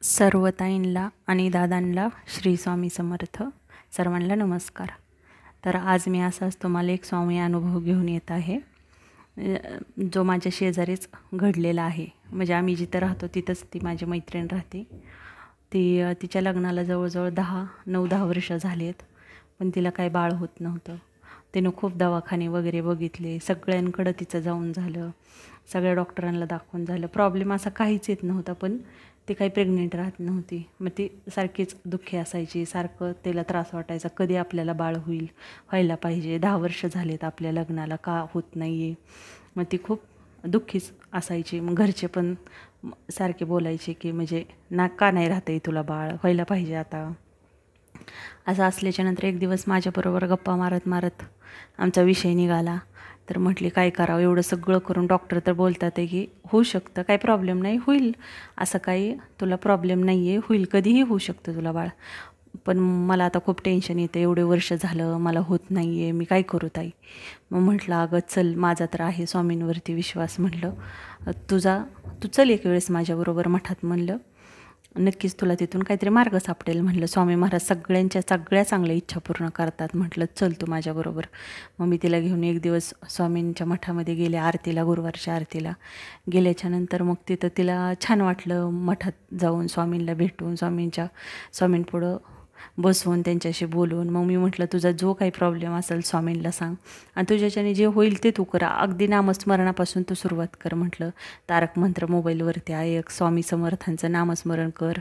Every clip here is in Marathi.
सर्व ताईंला आणि दादांना श्री स्वामी समर्थ. सर्वांना नमस्कार. तर आज मी असाच तुम्हाला एक स्वामी अनुभव घेऊन येत आहे, जो माझ्या शेजारीच घडलेला आहे. म्हणजे आम्ही जिथं राहतो तिथंच ती माझी मैत्रीण राहते. तिच्या लग्नाला जवळजवळ 9-10 वर्ष झाली आहेत, पण तिला काही बाळ होत नव्हतं. तिनं खूप दवाखाने वगैरे बघितले, सगळ्यांकडं तिचं जाऊन झालं, सगळ्या डॉक्टरांना दाखवून झालं, प्रॉब्लेम असा काहीच येत नव्हता. पण ती काही प्रेग्नेंट राहत नव्हती. मग ती सारखीच दुःखी असायची, सारखं तिला त्रास वाटायचा, कधी आपल्याला बाळ व्हायला पाहिजे, 10 वर्ष झालेत आपल्या लग्नाला, का होत नाही आहे. मग ती खूप दुःखीच असायची. मग घरचे पण सारखे बोलायचे की म्हणजे का नाही राहते तुला बाळ, व्हायला पाहिजे आता. असं असल्याच्यानंतर एक दिवस माझ्याबरोबर गप्पा मारत मारत आमचा विषय निघाला. तर म्हटली काय करावं, एवढं सगळं करून डॉक्टर तर बोलतात आहे की होऊ शकतं, काही प्रॉब्लेम नाही, होईल, असं काही तुला प्रॉब्लेम नाही आहे, होईल, कधीही होऊ शकतं तुला बाळ. पण मला आता खूप टेन्शन येतं, एवढे वर्ष झालं मला होत नाही आहे, मी काय करू ताई. मग म्हटलं अगं चल, माझा तर आहे स्वामींवरती विश्वास. म्हटलं तू चल एक वेळेस माझ्याबरोबर मठात, म्हणलं नक्कीच तुला तिथून काहीतरी मार्ग सापडेल. म्हटलं स्वामी महाराज सगळ्यांच्या सगळ्या चांगल्या इच्छा पूर्ण करतात. म्हटलं चल तू माझ्याबरोबर. मग मी तिला घेऊन एक दिवस स्वामींच्या मठामध्ये गेले, आरतीला, गुरुवारच्या आरतीला गेल्याच्यानंतर मग तिथं तिला छान वाटलं. मठात जाऊन स्वामींना भेटून, स्वामींपुढं बसवून त्यांच्याशी बोलून मग मी म्हटलं तुझा जो काही प्रॉब्लेम असेल स्वामींना सांग, आणि तुझ्याच्याने जे होईल ते तू करा. अगदी नामस्मरणापासून तू सुरुवात कर. म्हटलं तारक मंत्र मोबाईलवरती ऐक, स्वामी समर्थांचं नामस्मरण कर,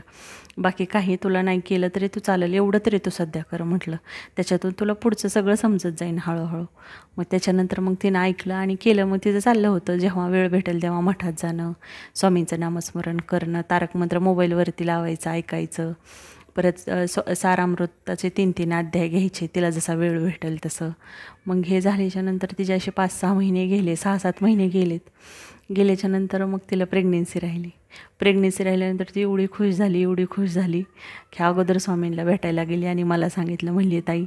बाकी काही तुला नाही केलं तरी तू चालेल, एवढं तरी तू सध्या कर. म्हटलं त्याच्यातून तुला पुढचं सगळं समजत जाईन हळूहळू. मग त्याच्यानंतर मग तिनं ऐकलं आणि केलं. मग तिचं चाललं होतं, जेव्हा वेळ भेटेल तेव्हा मठात जाणं, स्वामींचं नामस्मरण करणं, तारक मंत्र मोबाईलवरती लावायचं, ऐकायचं. परत सारामृताचे 3-3 अध्याय घ्यायचे, तिला जसा वेळ भेटेल तसं. मग हे झाल्याच्यानंतर तिचे असे 5-6 महिने गेले, 6-7 महिने गेल्याच्यानंतर मग तिला प्रेग्नेन्सी राहिल्यानंतर ती एवढी खुश झाली की अगोदर स्वामींना भेटायला गेली आणि मला सांगितलं, म्हणली ताई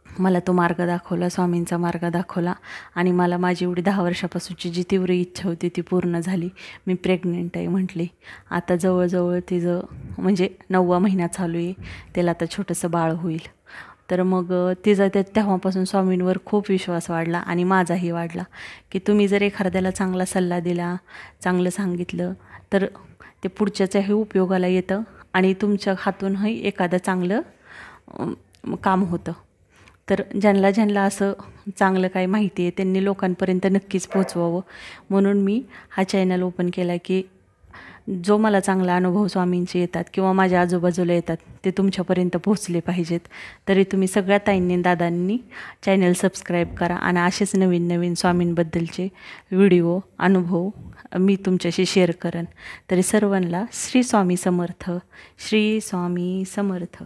मला तो मार्ग दाखवला, स्वामींचा मार्ग दाखवला, आणि मला माझी एवढी 10 वर्षापासूनची जी तीव्र इच्छा होती ती पूर्ण झाली, मी प्रेग्नेंट आहे. म्हटली आता जवळजवळ तिचं म्हणजे 9वा महिना चालू आहे, त्याला आता छोटंसं बाळ होईल. तर मग तिचा तेव्हापासून स्वामींवर खूप विश्वास वाढला आणि माझाही वाढला की तुम्ही जर एखाद्याला चांगला सल्ला दिला, चांगलं सांगितलं तर ते पुढच्याच्याही उपयोगाला येतं आणि तुमच्या हातूनही एखादं चांगलं काम होतं. तर ज्यांना असं चांगलं काही माहिती आहे त्यांनी लोकांपर्यंत नक्कीच पोचवावं, म्हणून मी हा चॅनल ओपन केला की जो मला चांगला अनुभव स्वामींचे येतात किंवा माझ्या आजूबाजूला येतात ते तुमच्यापर्यंत पोहोचले पाहिजेत. तरी तुम्ही सगळ्या ताईंनी दादांनी चॅनल सबस्क्राईब करा आणि असेच नवीन स्वामींबद्दलचे व्हिडिओ अनुभव मी तुमच्याशी शेअर करेन. तरी सर्वांना श्री स्वामी समर्थ, श्री स्वामी समर्थ.